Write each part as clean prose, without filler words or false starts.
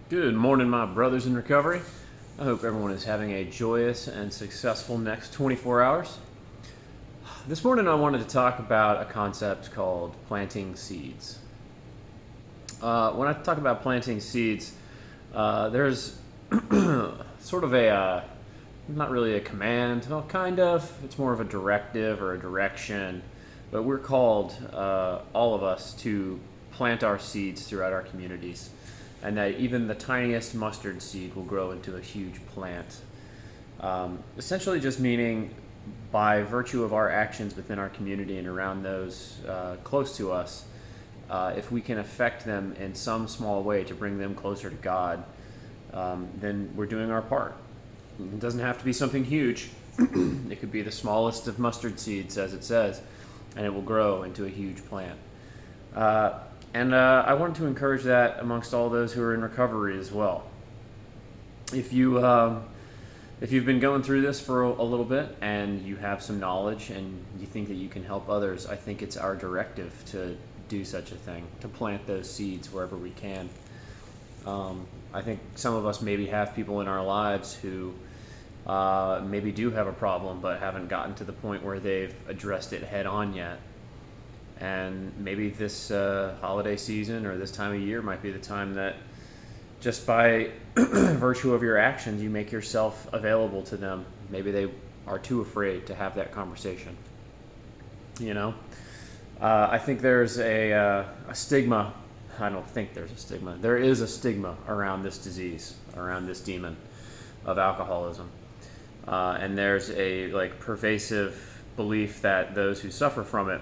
Good morning, my brothers in recovery. I hope everyone is having a joyous and successful next 24 hours. This morning, I wanted to talk about a concept called planting seeds. When I talk about planting seeds, there's sort of not really a command, well, kind of. It's more of a directive or a direction, but we're called, all of us, to plant our seeds throughout our communities, and that even the tiniest mustard seed will grow into a huge plant. Essentially, just meaning by virtue of our actions within our community and around those close to us, if we can affect them in some small way to bring them closer to God, then we're doing our part. It doesn't have to be something huge. It could be the smallest of mustard seeds, as it says, and it will grow into a huge plant. And I wanted to encourage that amongst all those who are in recovery as well. If you if you've been going through this for a little bit and you have some knowledge and you think that you can help others, I think it's our directive to do such a thing, to plant those seeds wherever we can. I think some of us maybe have people in our lives who maybe do have a problem but haven't gotten to the point where they've addressed it head on yet. And maybe this holiday season or this time of year might be the time that just by virtue of your actions, you make yourself available to them. Maybe they are too afraid to have that conversation. You know, I think there's a stigma. I don't think there's a stigma. There is a stigma around this disease, around this demon of alcoholism, and there's a pervasive belief that those who suffer from it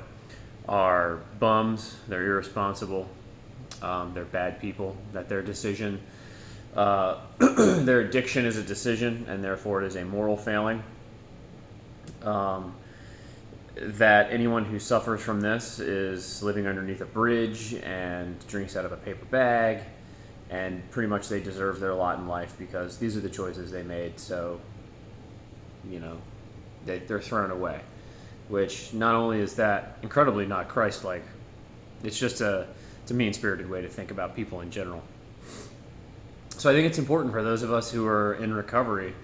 are bums, they're irresponsible, they're bad people, that their decision, their addiction is a decision, and therefore it is a moral failing. That anyone who suffers from this is living underneath a bridge and drinks out of a paper bag, and pretty much they deserve their lot in life because these are the choices they made, so, they're thrown away. Which not only is that incredibly not Christ-like, it's just it's a mean-spirited way to think about people in general. So I think it's important for those of us who are in recovery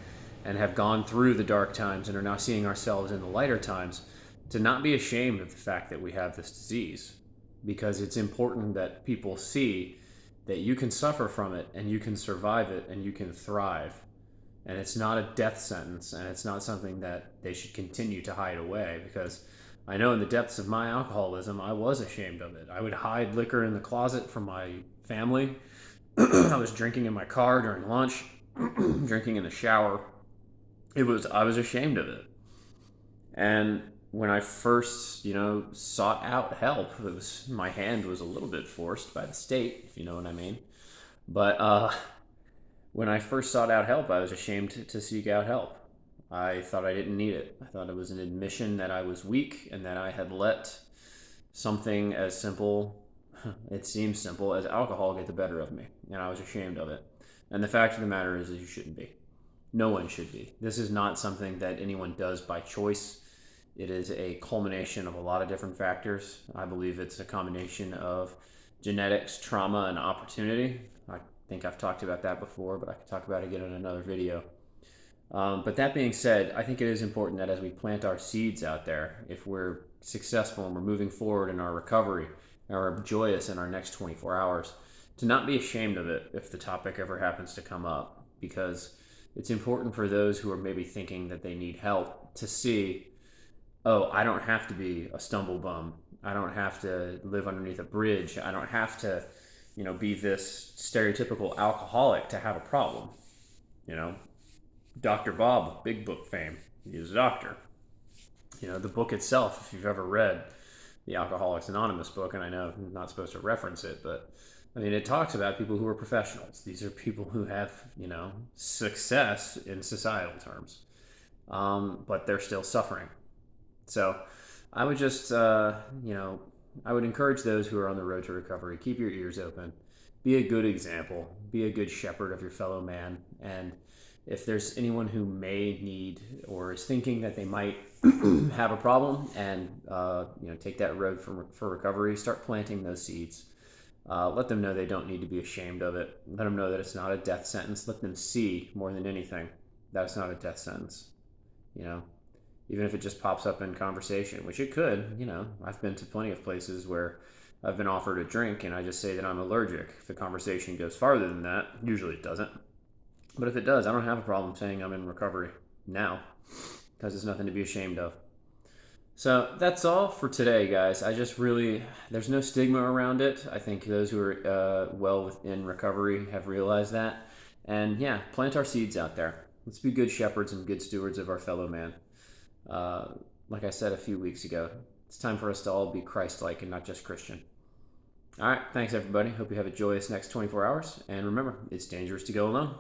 and have gone through the dark times and are now seeing ourselves in the lighter times to not be ashamed of the fact that we have this disease, because it's important that people see that you can suffer from it and you can survive it and you can thrive. And it's not a death sentence, and it's not something that they should continue to hide away, because I know in the depths of my alcoholism, I was ashamed of it. I would hide liquor in the closet from my family. I was drinking in my car during lunch, drinking in the shower. I was ashamed of it. And when I first, sought out help, my hand was a little bit forced by the state, if you know what I mean. But when I first sought out help, I was ashamed to seek out help. I thought I didn't need it. I thought it was an admission that I was weak and that I had let something as simple, it seems simple, as alcohol get the better of me. And I was ashamed of it. And the fact of the matter is you shouldn't be. No one should be. This is not something that anyone does by choice. It is a culmination of a lot of different factors. I believe it's a combination of genetics, trauma, and opportunity. I think I've talked about that before, but I could talk about it again in another video. But that being said, I think it is important that as we plant our seeds out there, if we're successful and we're moving forward in our recovery, and are joyous in our next 24 hours, to not be ashamed of it if the topic ever happens to come up, because it's important for those who are maybe thinking that they need help to see, oh, I don't have to be a stumble bum. I don't have to live underneath a bridge. I don't have to, be this stereotypical alcoholic to have a problem. Dr. Bob of Big Book fame, he was a doctor. The book itself, if you've ever read the Alcoholics Anonymous book, and I know I'm not supposed to reference it, but it talks about people who are professionals. These are people who have, success in societal terms, but they're still suffering. So I would just, I would encourage those who are on the road to recovery, keep your ears open, be a good example, be a good shepherd of your fellow man. And if there's anyone who may need or is thinking that they might have a problem and take that road for recovery, start planting those seeds. Let them know they don't need to be ashamed of it. Let them know that it's not a death sentence. Let them see more than anything that it's not a death sentence. You know, even if it just pops up in conversation, which it could. I've been to plenty of places where I've been offered a drink and I just say that I'm allergic. If the conversation goes farther than that, usually it doesn't. But if it does, I don't have a problem saying I'm in recovery now because there's nothing to be ashamed of. So that's all for today, guys. There's no stigma around it. I think those who are well within recovery have realized that. And yeah, plant our seeds out there. Let's be good shepherds and good stewards of our fellow man. Uh, like I said a few weeks ago, it's time for us to all be Christ like and not just Christian. All right, thanks everybody. Hope you have a joyous next 24 hours. And remember, it's dangerous to go alone.